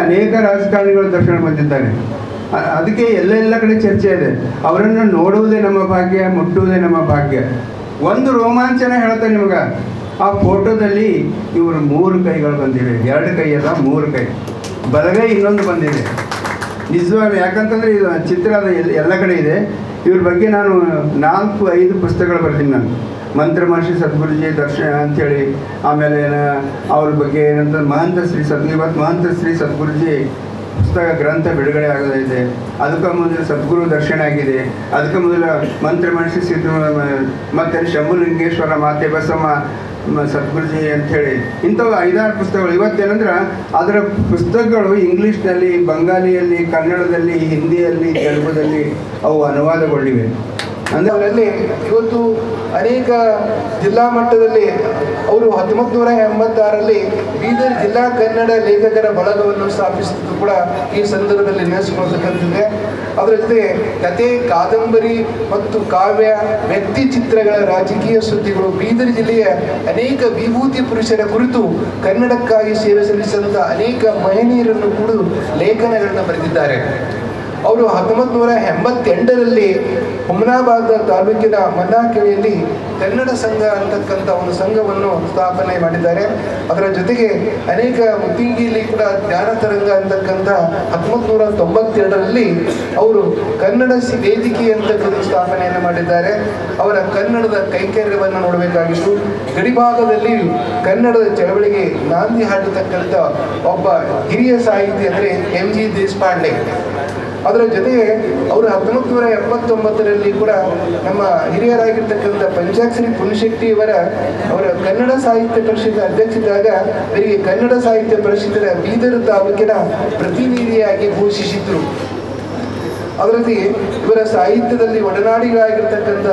ಅನೇಕ ರಾಜಕಾರಣಿಗಳು ದರ್ಶನಕ್ಕೆ ಬಂದಿದ್ದಾರೆ. ಅದಕ್ಕೆ ಎಲ್ಲ ಕಡೆ ಚರ್ಚೆ ಇದೆ. ಅವರನ್ನು ನೋಡುವುದೇ ನಮ್ಮ ಭಾಗ್ಯ, ಮುಟ್ಟುವುದೇ ನಮ್ಮ ಭಾಗ್ಯ. ಒಂದು ರೋಮಾಂಚನ ಹೇಳ್ತಾರೆ ನಿಮಗೆ, ಆ ಫೋಟೋದಲ್ಲಿ ಇವರು 3 ಕೈಗಳು ಬಂದಿವೆ. 2 ಕೈ ಅಲ್ಲ, 3 ಕೈ. ಬಲಗೈ ಇನ್ನೊಂದು ಬಂದಿದೆ. ನಿಜವಾಗ್ಲೂ ಯಾಕಂತಂದರೆ ಇದು ಚಿತ್ರ ಅದು ಎಲ್ಲ ಕಡೆ ಇದೆ. ಇವ್ರ ಬಗ್ಗೆ ನಾನು 4-5 ಪುಸ್ತಕಗಳು ಬರ್ತೀನಿ. ನಾನು ಮಂತ್ರ ಮಹರ್ಷಿ ಸದ್ಗುರುಜಿ ದರ್ಶನ ಅಂಥೇಳಿ, ಆಮೇಲೆ ಅವ್ರ ಬಗ್ಗೆ ಏನಂತ ಮಹಂತ ಶ್ರೀ ಸದ್ಗುರುಜಿ ಪುಸ್ತಕ ಗ್ರಂಥ ಬಿಡುಗಡೆ ಆಗೋದಿದೆ. ಅದಕ್ಕೆ ಮೊದಲು ಸದ್ಗುರು ದರ್ಶನ ಆಗಿದೆ. ಅದಕ್ಕೆ ಮೊದಲು ಮಂತ್ರ ಮಹರ್ಷಿ ಮತ್ತು ಶಂಭುಲಿಂಗೇಶ್ವರ ಮಾತೆ ಬಸಮ್ಮ ಸದ್ಗುರುಜಿ ಅಂಥೇಳಿ ಇಂಥವು 5-6 ಪುಸ್ತಕಗಳು. ಇವತ್ತೇನಂದ್ರೆ ಅದರ ಪುಸ್ತಕಗಳು ಇಂಗ್ಲೀಷ್ನಲ್ಲಿ, ಬಂಗಾಲಿಯಲ್ಲಿ, ಕನ್ನಡದಲ್ಲಿ, ಹಿಂದಿಯಲ್ಲಿ, ತೆಲುಗುದಲ್ಲಿ ಅವು ಅನುವಾದಗೊಂಡಿವೆ. ಅದರಲ್ಲಿ ಇವತ್ತು ಅನೇಕ ಜಿಲ್ಲಾ ಮಟ್ಟದಲ್ಲಿ ಅವರು 1986ರಲ್ಲಿ ಬೀದರ್ ಜಿಲ್ಲಾ ಕನ್ನಡ ಲೇಖಕರ ಬಳಗವನ್ನು ಸ್ಥಾಪಿಸಿದ್ದು ಕೂಡ ಈ ಸಂದರ್ಭದಲ್ಲಿ ನೆನೆಸಿಕೊಳ್ಳತಕ್ಕಂಥದ್ದೇ. ಅದರ ಜೊತೆಗೆ ಕತೆ, ಕಾದಂಬರಿ ಮತ್ತು ಕಾವ್ಯ, ವ್ಯಕ್ತಿ ಚಿತ್ರಗಳ ರಾಜಕೀಯ ಸುದ್ದಿಗಳು, ಬೀದರ್ ಜಿಲ್ಲೆಯ ಅನೇಕ ವಿಭೂತಿ ಪುರುಷರ ಕುರಿತು ಕನ್ನಡಕ್ಕಾಗಿ ಸೇವೆ ಸಲ್ಲಿಸಿದಂಥ ಅನೇಕ ಮಹನೀಯರನ್ನು ಕೂಡ ಲೇಖನಗಳನ್ನು ಬರೆದಿದ್ದಾರೆ. ಅವರು 1988ರಲ್ಲಿ ಹುಮನಾಬಾದ್ ತಾಲೂಕಿನ ಮನ್ನಾಕೆರೆಯಲ್ಲಿ ಕನ್ನಡ ಸಂಘ ಅಂತಕ್ಕಂಥ ಒಂದು ಸಂಘವನ್ನು ಸ್ಥಾಪನೆ ಮಾಡಿದ್ದಾರೆ. ಅದರ ಜೊತೆಗೆ ಅನೇಕ ಮುತ್ತಿಂಗಿಯಲ್ಲಿ ಕೂಡ ಜ್ಞಾನ ತರಂಗ ಅಂತಕ್ಕಂಥ 1992ರಲ್ಲಿ ಅವರು ಕನ್ನಡ ವೇದಿಕೆ ಅಂತಕ್ಕಂಥ ಸ್ಥಾಪನೆಯನ್ನು ಮಾಡಿದ್ದಾರೆ. ಅವರ ಕನ್ನಡದ ಕೈಕರ್ಯವನ್ನು ನೋಡಬೇಕಾಗಿತ್ತು. ಗಡಿಭಾಗದಲ್ಲಿ ಕನ್ನಡದ ಚಳವಳಿಗೆ ನಾಂದಿ ಹಾಡತಕ್ಕಂಥ ಒಬ್ಬ ಹಿರಿಯ ಸಾಹಿತಿ ಅಂದರೆ MG ದೇಶಪಾಂಡೆ. ಅದರ ಜೊತೆಗೆ ಅವರು 1979ರಲ್ಲಿ ಕೂಡ ನಮ್ಮ ಹಿರಿಯರಾಗಿರ್ತಕ್ಕಂಥ ಪಂಚಾಕ್ಷರಿ ಪುಣ್ಯಶೆಟ್ಟಿ ಅವರ ಕನ್ನಡ ಸಾಹಿತ್ಯ ಪರಿಷತ್ ಅಧ್ಯಕ್ಷರಾಗ ಇವರಿಗೆ ಕನ್ನಡ ಸಾಹಿತ್ಯ ಪರಿಷತ್ತಿನ ಬೀದರ್ ತಾಲೂಕಿನ ಪ್ರತಿನಿಧಿಯಾಗಿ ಘೋಷಿಸಿದ್ರು. ಅದರಲ್ಲಿ ಇವರ ಸಾಹಿತ್ಯದಲ್ಲಿ ಒಡನಾಡಿಗಳಾಗಿರ್ತಕ್ಕಂಥ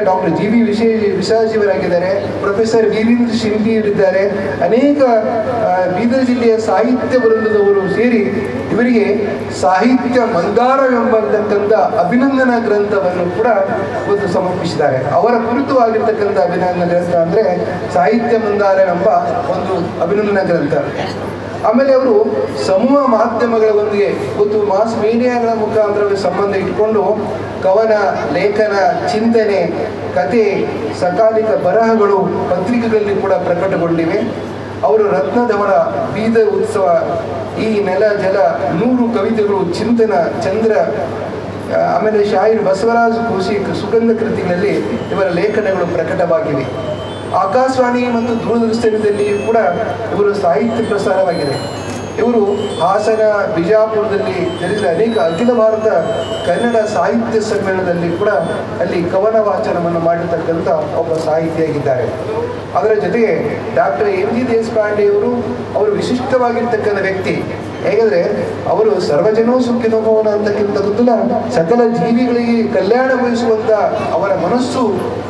ಡಾಕ್ಟರ್ GV ವಿಶ್ವಾಜಿಯವರಾಗಿದ್ದಾರೆ, ಪ್ರೊಫೆಸರ್ ವೀರೇಂದ್ರ ಶಿಂಪಿಯವರಿದ್ದಾರೆ. ಅನೇಕ ಬೀದರ್ ಜಿಲ್ಲೆಯ ಸಾಹಿತ್ಯ ವೃಂದದವರು ಸೇರಿ ಇವರಿಗೆ ಸಾಹಿತ್ಯ ಮಂದಾರ ಎಂಬತಕ್ಕಂಥ ಅಭಿನಂದನಾ ಗ್ರಂಥವನ್ನು ಕೂಡ ಒಂದು ಸಮರ್ಪಿಸಿದ್ದಾರೆ. ಅವರ ಕುರಿತು ಆಗಿರ್ತಕ್ಕಂಥ ಅಭಿನಂದನಾ ಗ್ರಂಥ ಅಂದರೆ ಸಾಹಿತ್ಯ ಮಂದಾರ ಎಂಬ ಒಂದು ಅಭಿನಂದನಾ ಗ್ರಂಥ. ಆಮೇಲೆ ಅವರು ಸಮೂಹ ಮಾಧ್ಯಮಗಳೊಂದಿಗೆ ಮತ್ತು ಮಾಸ್ ಮೀಡಿಯಾಗಳ ಮುಖಾಂತರ ಸಂಬಂಧ ಇಟ್ಕೊಂಡು ಕವನ, ಲೇಖನ, ಚಿಂತನೆ, ಕತೆ, ಸಕಾಲಿಕ ಬರಹಗಳು ಪತ್ರಿಕೆಗಳಲ್ಲಿ ಕೂಡ ಪ್ರಕಟಗೊಂಡಿವೆ. ಅವರು ರತ್ನಧವಳ, ಬೀದರ್ ಉತ್ಸವ, ಈ ನೆಲ ಜಲ, 100 ಕವಿತೆಗಳು, ಚಿಂತನ, ಚಂದ್ರ, ಆಮೇಲೆ ಶಾಹಿರ್ ಬಸವರಾಜ್ ಕೌಶಿಕ್ ಸುಗಂಧ ಕೃತಿಗಳಲ್ಲಿ ಇವರ ಲೇಖನಗಳು ಪ್ರಕಟವಾಗಿವೆ. ಆಕಾಶವಾಣಿ ಮತ್ತು ದೂರದರ್ಶನದಲ್ಲಿ ಕೂಡ ಇವರು ಸಾಹಿತ್ಯ ಪ್ರಸಾರವಾಗಿದೆ. ಇವರು ಹಾಸನ, ಬಿಜಾಪುರದಲ್ಲಿ ನಡೆಸಿದ ಅನೇಕ ಅಖಿಲ ಭಾರತ ಕನ್ನಡ ಸಾಹಿತ್ಯ ಸಮ್ಮೇಳನದಲ್ಲಿ ಕೂಡ ಅಲ್ಲಿ ಕವನ ವಾಚನವನ್ನು ಮಾಡಿರ್ತಕ್ಕಂಥ ಒಬ್ಬ ಸಾಹಿತಿಯಾಗಿದ್ದಾರೆ. ಅದರ ಜೊತೆಗೆ ಡಾಕ್ಟರ್ MG ದೇಶಪಾಂಡೆ ಅವರು ವಿಶಿಷ್ಟವಾಗಿರ್ತಕ್ಕಂಥ ವ್ಯಕ್ತಿ. ಹೇಗೆಂದರೆ ಅವರು ಸರ್ವಜನೋ ಸುಖಿನೋ ಭವನ ಅಂತಕ್ಕಂಥದ್ದನ್ನ ಸಕಲ ಜೀವಿಗಳಿಗೆ ಕಲ್ಯಾಣ ಬಯಸುವಂಥ ಅವರ ಮನಸ್ಸು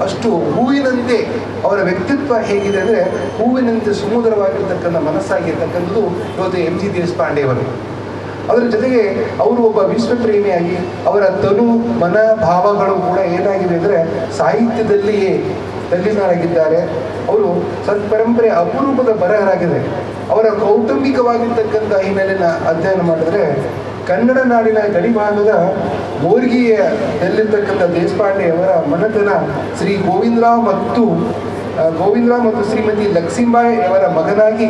ಅಷ್ಟು ಹೂವಿನಂತೆ, ಅವರ ವ್ಯಕ್ತಿತ್ವ ಹೇಗಿದೆ ಅಂದರೆ ಹೂವಿನಂತೆ ಸುಮಧುರವಾಗಿರ್ತಕ್ಕಂಥ ಮನಸ್ಸಾಗಿರ್ತಕ್ಕಂಥದ್ದು ಇವತ್ತು MG ದೇಶಪಾಂಡೆಯವರು. ಅದರ ಜೊತೆಗೆ ಅವರು ಒಬ್ಬ ವಿಶ್ವಪ್ರೇಮಿಯಾಗಿ ಅವರ ತನು, ಮನ, ಭಾವಗಳು ಕೂಡ ಏನಾಗಿದೆ ಅಂದರೆ ಸಾಹಿತ್ಯದಲ್ಲಿಯೇ ತಲ್ಲೀನರಾಗಿದ್ದಾರೆ. ಅವರು ಸತ್ಪರಂಪರೆ ಅಪರೂಪದ ಬರಹರಾಗಿದೆ. ಅವರ ಕೌಟುಂಬಿಕವಾಗಿರ್ತಕ್ಕಂಥ ಹಿನ್ನೆಲೆನ ಅಧ್ಯಯನ ಮಾಡಿದ್ರೆ ಕನ್ನಡ ನಾಡಿನ ಗಡಿಭಾಗದ ಬೋರ್ಗಿಯಲ್ಲಿರ್ತಕ್ಕಂಥ ದೇಶಪಾಂಡೆ ಅವರ ಮನೆತನ ಶ್ರೀ ಗೋವಿಂದರಾವ್ ಮತ್ತು ಶ್ರೀಮತಿ ಲಕ್ಷ್ಮೀಬಾಯಿ ಅವರ ಮಗನಾಗಿ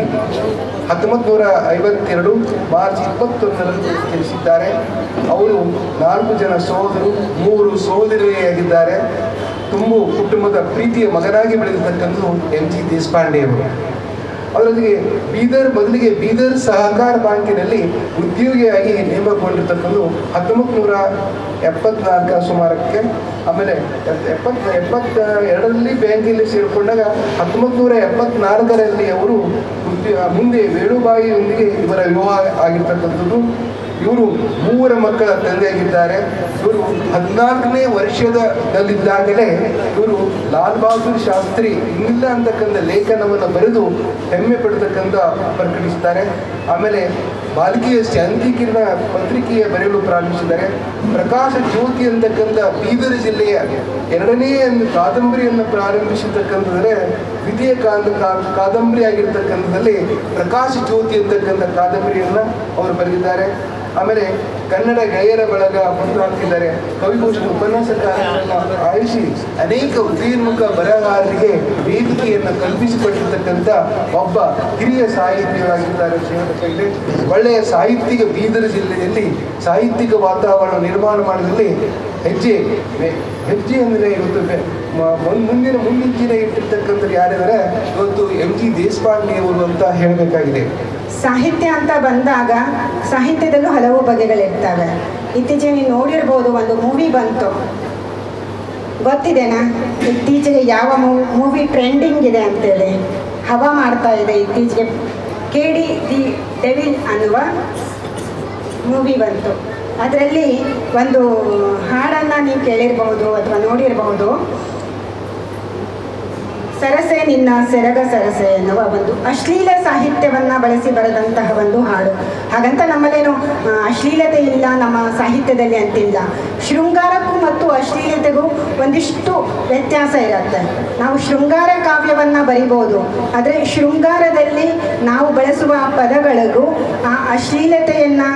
1952 ಮಾರ್ಚ್ 21ರಂದು ಜನಿಸಿದ್ದಾರೆ. ಅವರು 4 ಜನ ಸಹೋದರು, 3 ಸಹೋದರಿಯಾಗಿದ್ದಾರೆ. ತುಂಬು ಕುಟುಂಬದ ಪ್ರೀತಿಯ ಮಗನಾಗಿ ಬೆಳೆದಿರ್ತಕ್ಕಂಥದ್ದು MG ದೇಶಪಾಂಡೆಯವರು. ಅದರೊಂದಿಗೆ ಮೊದಲಿಗೆ ಬೀದರ್ ಸಹಕಾರ ಬ್ಯಾಂಕಿನಲ್ಲಿ ಉದ್ಯೋಗಿಯಾಗಿ ನೇಮಕಗೊಂಡಿರ್ತಕ್ಕಂಥದ್ದು 1974 ಸುಮಾರಕ್ಕೆ. ಆಮೇಲೆ 72ರಲ್ಲಿ ಬ್ಯಾಂಕಿನಲ್ಲಿ ಸೇರಿಕೊಂಡಾಗ 1974ರಲ್ಲಿ ಅವರು ಮುಂದೆ ವೇಣುಬಾಯಿಯೊಂದಿಗೆ ಇವರ ವಿವಾಹ ಆಗಿರ್ತಕ್ಕಂಥದ್ದು. ಇವರು 3 ಮಕ್ಕಳ ತಂದೆಯಾಗಿದ್ದಾರೆ. ಇವರು 14ನೇ ವರ್ಷದಲ್ಲಿದ್ದಾಗಲೇ ಇವರು ಲಾಲ್ ಬಹದ್ದೂರ್ ಶಾಸ್ತ್ರಿ ಇನ್ನಿಲ್ಲ ಅಂತಕ್ಕಂಥ ಲೇಖನವನ್ನು ಬರೆದು ಹೆಮ್ಮೆ ಪಡ್ತಕ್ಕಂಥ ಪ್ರಕಟಿಸಿದ್ದಾರೆ. ಆಮೇಲೆ ಬಾಲ್ಕಿಯ ಶಾಂತಿಕಿರಣ ಪತ್ರಿಕೆಯ ಬರೆಯಲು ಪ್ರಾರಂಭಿಸಿದ್ದಾರೆ. ಪ್ರಕಾಶ ಜ್ಯೋತಿ ಅಂತಕ್ಕಂಥ ಬೀದರ್ ಜಿಲ್ಲೆಯ 2ನೇ ಕಾದಂಬರಿಯನ್ನು ಪ್ರಾರಂಭಿಸಿರ್ತಕ್ಕಂಥದ್ರೆ ದ್ವಿತೀಯ ಕಾದಂಬರಿ ಆಗಿರ್ತಕ್ಕಂಥದ್ದಲ್ಲಿ ಪ್ರಕಾಶ ಜ್ಯೋತಿ ಅಂತಕ್ಕಂಥ ಕಾದಂಬರಿಯನ್ನು ಅವರು ಬರೆದಿದ್ದಾರೆ. ಆಮೇಲೆ ಕನ್ನಡ ಗೆಳೆಯರ ಬಳಗ ಹುಟ್ಟು ಹಾಕ್ತಿದ್ದಾರೆ. ಕವಿಗೋಷ್ಠಿ ಉಪನ್ಯಾಸಕಾರರನ್ನು ಆಯಿಸಿ ಅನೇಕ ಉದಯೋನ್ಮುಖ ಬರಹಗಾರರಿಗೆ ವೇದಿಕೆಯನ್ನು ಕಲ್ಪಿಸಿಕೊಟ್ಟಿರ್ತಕ್ಕಂಥ ಒಬ್ಬ ಹಿರಿಯ ಸಾಹಿತಿಯಾಗಿದ್ದಾರೆ ಶ್ರೀಮಂತ ಕೈಲೆ. ಒಳ್ಳೆಯ ಸಾಹಿತ್ಯಿಕ ಬೀದರ್ ಜಿಲ್ಲೆಯಲ್ಲಿ ಸಾಹಿತ್ಯಿಕ ವಾತಾವರಣ ನಿರ್ಮಾಣ ಮಾಡಿದಲ್ಲಿ ಹೆಜ್ಜೆ ಅಂದರೆ ಇವತ್ತು ಮುನ್ನೆಚ್ಚಿನ ಇಟ್ಟಿರ್ತಕ್ಕಂಥದ್ದು ಯಾರಿದ್ದಾರೆ ಇವತ್ತು MG ದೇಶಪಾಂಡೆ ಅವರು ಅಂತ ಹೇಳಬೇಕಾಗಿದೆ. ಸಾಹಿತ್ಯ ಅಂತ ಬಂದಾಗ ಸಾಹಿತ್ಯದಲ್ಲೂ ಹಲವು ಬಗೆಗಳಿರ್ತವೆ. ಇತ್ತೀಚೆಗೆ ನೀವು ನೋಡಿರ್ಬೋದು, ಒಂದು ಮೂವಿ ಬಂತು, ಗೊತ್ತಿದೆನಾ? ಇತ್ತೀಚೆಗೆ ಯಾವ ಮೂವಿ ಟ್ರೆಂಡಿಂಗ್ ಇದೆ ಅಂತೇಳಿ ಹವಾ ಮಾಡ್ತಾ ಇದೆ. ಇತ್ತೀಚೆಗೆ KD ದಿ ಡೆವಿಲ್ ಅನ್ನುವ ಮೂವಿ ಬಂತು. ಅದರಲ್ಲಿ ಒಂದು ಹಾಡನ್ನು ನೀವು ಕೇಳಿರಬಹುದು ಅಥವಾ ನೋಡಿರಬಹುದು. ಸರಸೆ ನಿನ್ನ ಸೆರಗ ಸರಸೆ ಎನ್ನುವ ಒಂದು ಅಶ್ಲೀಲ ಸಾಹಿತ್ಯವನ್ನು ಬಳಸಿ ಬರೆದಂತಹ ಒಂದು ಹಾಡು. ಹಾಗಂತ ನಮ್ಮಲ್ಲೇನು ಅಶ್ಲೀಲತೆ ಇಲ್ಲ ನಮ್ಮ ಸಾಹಿತ್ಯದಲ್ಲಿ ಅಂತಿಲ್ಲ. ಶೃಂಗಾರಕ್ಕೂ ಮತ್ತು ಅಶ್ಲೀಲತೆಗೂ ಒಂದಿಷ್ಟು ವ್ಯತ್ಯಾಸ ಇರುತ್ತೆ. ನಾವು ಶೃಂಗಾರ ಕಾವ್ಯವನ್ನು ಬರಿಬೋದು, ಆದರೆ ಶೃಂಗಾರದಲ್ಲಿ ನಾವು ಬಳಸುವ ಪದಗಳಿಗೂ ಆ ಅಶ್ಲೀಲತೆಯನ್ನು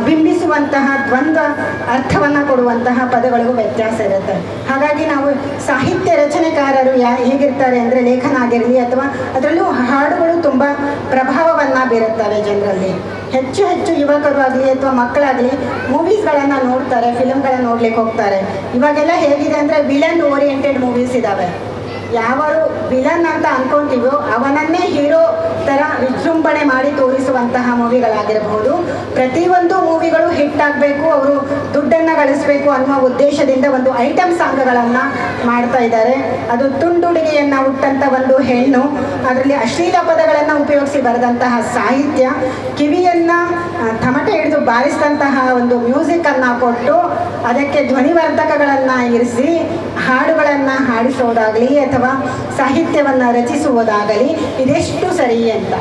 ಬಿಂಬಿಸುವಂತಹ ದ್ವಂದ್ವ ಅರ್ಥವನ್ನು ಕೊಡುವಂತಹ ಪದಗಳಿಗೂ ವ್ಯತ್ಯಾಸ ಇರುತ್ತೆ. ಹಾಗಾಗಿ ನಾವು ಸಾಹಿತ್ಯ ರಚನೆಕಾರರು ಹೇಗಿರ್ತಾರೆ ಅಂದರೆ, ಲೇಖನ ಆಗಿರಲಿ ಅಥವಾ ಅದರಲ್ಲೂ ಹಾಡುಗಳು ತುಂಬ ಪ್ರಭಾವವನ್ನು ಬೀರುತ್ತವೆ ಜನರಲ್ಲಿ. ಹೆಚ್ಚು ಹೆಚ್ಚು ಯುವಕರು ಆಗಲಿ ಅಥವಾ ಮಕ್ಕಳಾಗಲಿ ಮೂವೀಸ್ಗಳನ್ನು ನೋಡ್ತಾರೆ, ಫಿಲಮ್ಗಳನ್ನು ನೋಡ್ಲಿಕ್ಕೆ ಹೋಗ್ತಾರೆ. ಇವಾಗೆಲ್ಲ ಹೇಗಿದೆ ಅಂದರೆ ವಿಲನ್ ಓರಿಯೆಂಟೆಡ್ ಮೂವೀಸ್ ಇದ್ದಾವೆ. ಯಾವರು ವಿಲನ್ ಅಂತ ಅಂದ್ಕೊಂತೀವೋ ಅವನನ್ನೇ ಹೀರೋ ಥರ ವಿಜೃಂಭಣೆ ಮಾಡಿ ತೋರಿಸುವಂತಹ ಮೂವಿಗಳಾಗಿರಬಹುದು. ಪ್ರತಿಯೊಂದು ಮೂವಿಗಳು ಹಿಟ್ ಆಗಬೇಕು, ಅವರು ದುಡ್ಡನ್ನು ಗಳಿಸಬೇಕು ಅನ್ನುವ ಉದ್ದೇಶದಿಂದ ಒಂದು ಐಟಮ್ ಸಾಂಗ್ಗಳನ್ನು ಮಾಡ್ತಾ ಇದ್ದಾರೆ. ಅದು ತುಂಡುಡುಗೆಯನ್ನು ಹುಟ್ಟಂಥ ಒಂದು ಹೆಣ್ಣು, ಅದರಲ್ಲಿ ಅಶ್ಲೀಲ ಪದಗಳನ್ನು ಉಪಯೋಗಿಸಿ ಬರೆದಂತಹ ಸಾಹಿತ್ಯ, ಕಿವಿಯನ್ನು ತಮಟೆ ಹಿಡಿದು ಬಾರಿಸಿದಂತಹ ಒಂದು ಮ್ಯೂಸಿಕ್ಕನ್ನು ಕೊಟ್ಟು ಅದಕ್ಕೆ ಧ್ವನಿವರ್ಧಕಗಳನ್ನು ಇರಿಸಿ ಹಾಡುಗಳನ್ನು ಹಾಡಿಸೋದಾಗಲಿ ಅಥವಾ ಸಾಹಿತ್ಯವನ್ನು ರಚಿಸುವುದಾಗಲಿ ಇದೆಷ್ಟು ಸರಿ ಅಂತ.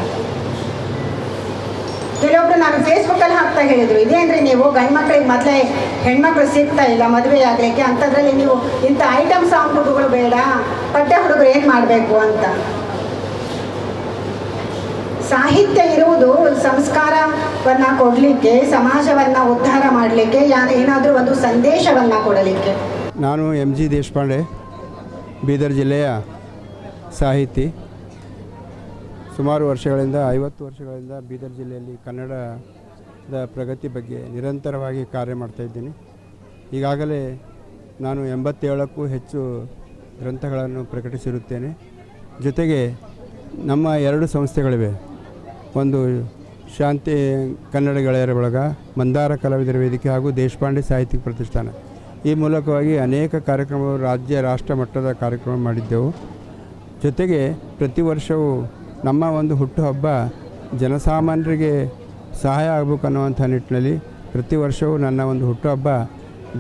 ಕೆಲವೊಬ್ರು ನಾನು ಫೇಸ್ಬುಕ್ಕಲ್ಲಿ ಹಾಕ್ತಾ ಹೇಳಿದರು, ಇದೇ ಅಂದರೆ ನೀವು ಗಂಡು ಮಕ್ಕಳಿಗೆ ಮೊದಲೇ ಹೆಣ್ಮಕ್ಳು ಸಿಗ್ತಾ ಇಲ್ಲ ಮದುವೆ ಆಗಲಿಕ್ಕೆ, ಅಂಥದ್ರಲ್ಲಿ ನೀವು ಇಂಥ ಐಟಮ್ ಸಾಂಗ್ ಹುಡುಗರು ಬೇಡ, ಪಟ್ಟೆ ಹುಡುಗರು ಏನು ಮಾಡಬೇಕು ಅಂತ. ಸಾಹಿತ್ಯ ಇರುವುದು ಸಂಸ್ಕಾರವನ್ನು ಕೊಡಲಿಕ್ಕೆ, ಸಮಾಜವನ್ನು ಉದ್ಧಾರ ಮಾಡಲಿಕ್ಕೆ, ಏನಾದರೂ ಒಂದು ಸಂದೇಶವನ್ನು ಕೊಡಲಿಕ್ಕೆ. ನಾನು MG ದೇಶಪಾಂಡೆ, ಬೀದರ್ ಜಿಲ್ಲೆಯ ಸಾಹಿತಿ. ಸುಮಾರು ವರ್ಷಗಳಿಂದ 50 ವರ್ಷಗಳಿಂದ ಬೀದರ್ ಜಿಲ್ಲೆಯಲ್ಲಿ ಕನ್ನಡದ ಪ್ರಗತಿ ಬಗ್ಗೆ ನಿರಂತರವಾಗಿ ಕಾರ್ಯ ಮಾಡ್ತಾಯಿದ್ದೀನಿ. ಈಗಾಗಲೇ ನಾನು 87ಕ್ಕೂ ಹೆಚ್ಚು ಗ್ರಂಥಗಳನ್ನು ಪ್ರಕಟಿಸಿರುತ್ತೇನೆ. ಜೊತೆಗೆ ನಮ್ಮ 2 ಸಂಸ್ಥೆಗಳಿವೆ. ಒಂದು ಶಾಂತಿ ಕನ್ನಡ ಗೆಳೆಯರ ಬಳಗ, ಮಂದಾರ ಕಲಾವಿದರ ವೇದಿಕೆ ಹಾಗೂ ದೇಶಪಾಂಡೆ ಸಾಹಿತ್ಯಿಕ ಪ್ರತಿಷ್ಠಾನ. ಈ ಮೂಲಕವಾಗಿ ಅನೇಕ ಕಾರ್ಯಕ್ರಮಗಳು ರಾಜ್ಯ ರಾಷ್ಟ್ರ ಮಟ್ಟದ ಕಾರ್ಯಕ್ರಮ ಮಾಡಿದ್ದೆವು. ಜೊತೆಗೆ ಪ್ರತಿ ವರ್ಷವೂ ನಮ್ಮ ಒಂದು ಹುಟ್ಟುಹಬ್ಬ ಜನಸಾಮಾನ್ಯರಿಗೆ ಸಹಾಯ ಆಗಬೇಕು ಅನ್ನುವಂಥ ನಿಟ್ಟಿನಲ್ಲಿ ಪ್ರತಿ ವರ್ಷವೂ ನನ್ನ ಒಂದು ಹುಟ್ಟುಹಬ್ಬ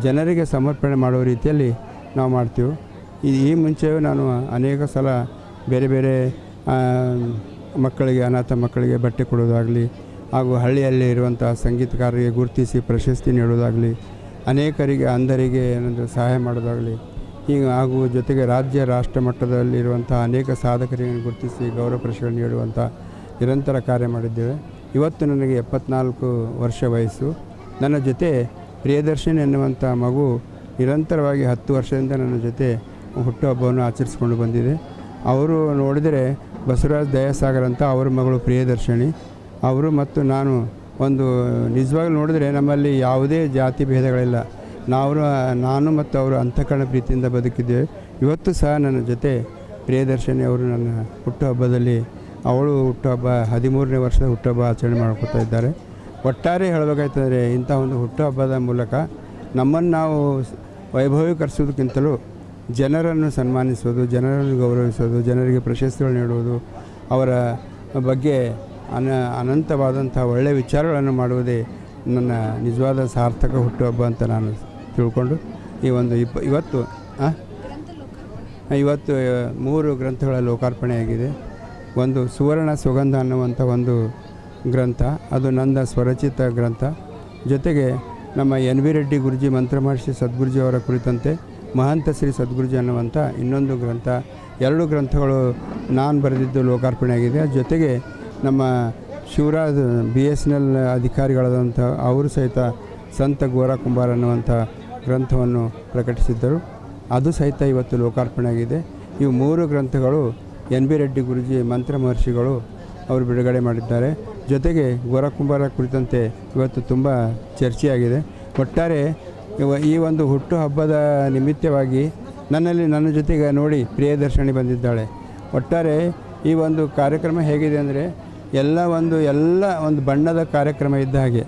ಜನರಿಗೆ ಸಮರ್ಪಣೆ ಮಾಡುವ ರೀತಿಯಲ್ಲಿ ನಾವು ಮಾಡ್ತೀವಿ. ಈ ಮುಂಚೆಯೂ ನಾನು ಅನೇಕ ಸಲ ಬೇರೆ ಬೇರೆ ಮಕ್ಕಳಿಗೆ, ಅನಾಥ ಮಕ್ಕಳಿಗೆ ಬಟ್ಟೆ ಕೊಡೋದಾಗಲಿ, ಹಾಗೂ ಹಳ್ಳಿಯಲ್ಲಿ ಇರುವಂಥ ಸಂಗೀತಗಾರರಿಗೆ ಗುರುತಿಸಿ ಪ್ರಶಸ್ತಿ ನೀಡೋದಾಗಲಿ, ಅನೇಕರಿಗೆ ಅಂಧರಿಗೆ ಏನಾದರೂ ಸಹಾಯ ಮಾಡೋದಾಗಲಿ, ಹೀಗೆ ಹಾಗೂ ಜೊತೆಗೆ ರಾಜ್ಯ ರಾಷ್ಟ್ರ ಮಟ್ಟದಲ್ಲಿರುವಂಥ ಅನೇಕ ಸಾಧಕರಿಗೆ ಗುರುತಿಸಿ ಗೌರವ ಪ್ರಶಸ್ತಿಗಳು ನೀಡುವಂಥ ನಿರಂತರ ಕಾರ್ಯ ಮಾಡಿದ್ದೇವೆ. ಇವತ್ತು ನನಗೆ 74 ವರ್ಷ ವಯಸ್ಸು. ನನ್ನ ಜೊತೆ ಪ್ರಿಯದರ್ಶಿನಿ ಎನ್ನುವಂಥ ಮಗು ನಿರಂತರವಾಗಿ 10 ವರ್ಷದಿಂದ ನನ್ನ ಜೊತೆ ಹುಟ್ಟುಹಬ್ಬವನ್ನು ಆಚರಿಸಿಕೊಂಡು ಬಂದಿದೆ. ಅವರು ನೋಡಿದರೆ ಬಸವರಾಜ್ ದಯಾಸಾಗರ್ ಅಂತ ಅವರ ಮಗಳು ಪ್ರಿಯದರ್ಶಿನಿ. ಅವರು ಮತ್ತು ನಾನು ಒಂದು ನಿಜವಾಗ್ಲೂ ನೋಡಿದರೆ ನಮ್ಮಲ್ಲಿ ಯಾವುದೇ ಜಾತಿ ಭೇದಗಳಿಲ್ಲ. ನಾನು ಮತ್ತು ಅವರು ಅಂತಃಕರಣ ಪ್ರೀತಿಯಿಂದ ಬದುಕಿದ್ದೇವೆ. ಇವತ್ತು ಸಹ ನನ್ನ ಜೊತೆ ಪ್ರಿಯದರ್ಶಿನಿ ಅವರು ನನ್ನ ಹುಟ್ಟುಹಬ್ಬದಲ್ಲಿ, ಅವಳು ಹುಟ್ಟುಹಬ್ಬ 13ನೇ ವರ್ಷದ ಹುಟ್ಟುಹಬ್ಬ ಆಚರಣೆ ಮಾಡ್ಕೊತಾ ಇದ್ದಾರೆ. ಒಟ್ಟಾರೆ ಹೇಳಬೇಕಾಯ್ತಂದರೆ ಇಂಥ ಒಂದು ಹುಟ್ಟುಹಬ್ಬದ ಮೂಲಕ ನಮ್ಮನ್ನು ನಾವು ವೈಭವೀಕರಿಸೋದಕ್ಕಿಂತಲೂ ಜನರನ್ನು ಸನ್ಮಾನಿಸೋದು, ಜನರನ್ನು ಗೌರವಿಸೋದು, ಜನರಿಗೆ ಪ್ರಶಸ್ತಿಗಳು ನೀಡುವುದು, ಅವರ ಬಗ್ಗೆ ಅನಂತವಾದಂಥ ಒಳ್ಳೆಯ ವಿಚಾರಗಳನ್ನು ಮಾಡುವುದೇ ನನ್ನ ನಿಜವಾದ ಸಾರ್ಥಕ ಹುಟ್ಟುಹಬ್ಬ ಅಂತ ನಾನು ತಿಳ್ಕೊಂಡು ಈ ಒಂದು ಇವತ್ತು 3 ಗ್ರಂಥಗಳ ಲೋಕಾರ್ಪಣೆಯಾಗಿದೆ. ಒಂದು ಸುವರ್ಣ ಸುಗಂಧ ಅನ್ನುವಂಥ ಒಂದು ಗ್ರಂಥ, ಅದು ನನ್ನ ಸ್ವರಚಿತ ಗ್ರಂಥ. ಜೊತೆಗೆ ನಮ್ಮ ಎನ್ ವಿ ರೆಡ್ಡಿ ಗುರುಜಿ ಮಂತ್ರಮಹರ್ಷಿ ಸದ್ಗುರುಜಿ ಅವರ ಕುರಿತಂತೆ ಮಹಂತ ಶ್ರೀ ಸದ್ಗುರುಜಿ ಅನ್ನುವಂಥ ಇನ್ನೊಂದು ಗ್ರಂಥ, 2 ಗ್ರಂಥಗಳು ನಾನು ಬರೆದಿದ್ದು ಲೋಕಾರ್ಪಣೆಯಾಗಿದೆ. ಜೊತೆಗೆ ನಮ್ಮ ಶಿವರಾಜ್ BSNL ಅಧಿಕಾರಿಗಳಾದಂಥ ಅವರು ಸಹಿತ ಸಂತ ಗೋರಾ ಕುಂಬಾರ ಅನ್ನುವಂಥ ಗ್ರಂಥವನ್ನು ಪ್ರಕಟಿಸಿದ್ದರು, ಅದು ಸಹಿತ ಇವತ್ತು ಲೋಕಾರ್ಪಣೆಯಾಗಿದೆ. ಇವು 3 ಗ್ರಂಥಗಳು ಎನ್ ವಿ ರೆಡ್ಡಿ ಗುರುಜಿ ಮಂತ್ರ ಮಹರ್ಷಿಗಳು ಅವರು ಬಿಡುಗಡೆ ಮಾಡಿದ್ದಾರೆ. ಜೊತೆಗೆ ಗೋರಾ ಕುಂಬಾರ ಕುರಿತಂತೆ ಇವತ್ತು ತುಂಬ ಚರ್ಚೆಯಾಗಿದೆ. ಒಟ್ಟಾರೆ ಈ ಒಂದು ಹುಟ್ಟುಹಬ್ಬದ ನಿಮಿತ್ತವಾಗಿ ನನ್ನ ಜೊತೆಗೆ ನೋಡಿ ಪ್ರಿಯದರ್ಶಿನಿ ಬಂದಿದ್ದಾಳೆ. ಒಟ್ಟಾರೆ ಈ ಒಂದು ಕಾರ್ಯಕ್ರಮ ಹೇಗಿದೆ ಅಂದರೆ ಎಲ್ಲ ಒಂದು ಬಣ್ಣದ ಕಾರ್ಯಕ್ರಮ ಇದ್ದ ಹಾಗೆ.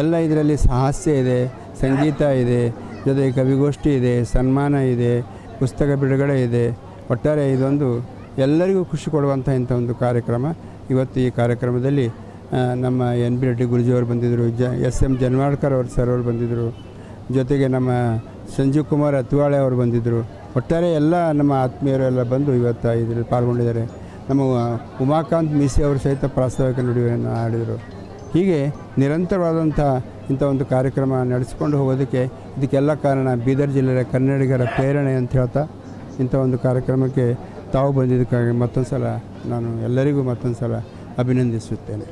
ಎಲ್ಲ ಇದರಲ್ಲಿ ಹಾಸ್ಯ ಇದೆ, ಸಂಗೀತ ಇದೆ, ಜೊತೆಗೆ ಕವಿಗೋಷ್ಠಿ ಇದೆ, ಸನ್ಮಾನ ಇದೆ, ಪುಸ್ತಕ ಬಿಡುಗಡೆ ಇದೆ. ಒಟ್ಟಾರೆ ಇದೊಂದು ಎಲ್ಲರಿಗೂ ಖುಷಿ ಕೊಡುವಂಥ ಇಂಥ ಒಂದು ಕಾರ್ಯಕ್ರಮ. ಇವತ್ತು ಈ ಕಾರ್ಯಕ್ರಮದಲ್ಲಿ ನಮ್ಮ ಎನ್ ವಿ ರೆಡ್ಡಿ ಗುರುಜಿಯವರು ಬಂದಿದ್ದರು, SM ಜನ್ವಾಡ್ಕರ್ ಅವರು ಬಂದಿದ್ದರು, ಜೊತೆಗೆ ನಮ್ಮ ಸಂಜೀವ್ ಕುಮಾರ್ ಅತ್ವಾಳೆ ಅವರು ಬಂದಿದ್ದರು. ಒಟ್ಟಾರೆ ಎಲ್ಲ ನಮ್ಮ ಆತ್ಮೀಯರೆಲ್ಲ ಬಂದು ಇವತ್ತು ಇದರಲ್ಲಿ ಪಾಲ್ಗೊಂಡಿದ್ದಾರೆ. ನಮ್ಮ ಉಮಾಕಾಂತ್ ಮೀಸಿ ಅವರು ಸಹಿತ ಪ್ರಾಸ್ತಾವಿಕ ನುಡಿಯನ್ನು ಆಡಿದರು. ಹೀಗೆ ನಿರಂತರವಾದಂಥ ಇಂಥ ಒಂದು ಕಾರ್ಯಕ್ರಮ ನಡೆಸಿಕೊಂಡು ಹೋಗೋದಕ್ಕೆ ಇದಕ್ಕೆಲ್ಲ ಕಾರಣ ಬೀದರ್ ಜಿಲ್ಲೆಯ ಕನ್ನಡಿಗರ ಪ್ರೇರಣೆ ಅಂತ ಹೇಳ್ತಾ ಇಂಥ ಒಂದು ಕಾರ್ಯಕ್ರಮಕ್ಕೆ ತಾವು ಬಂದಿದ್ದಕ್ಕಾಗಿ ಮತ್ತೊಂದು ಸಲ ನಾನು ಎಲ್ಲರಿಗೂ ಮತ್ತೊಂದು ಸಲ ಅಭಿನಂದಿಸುತ್ತೇನೆ.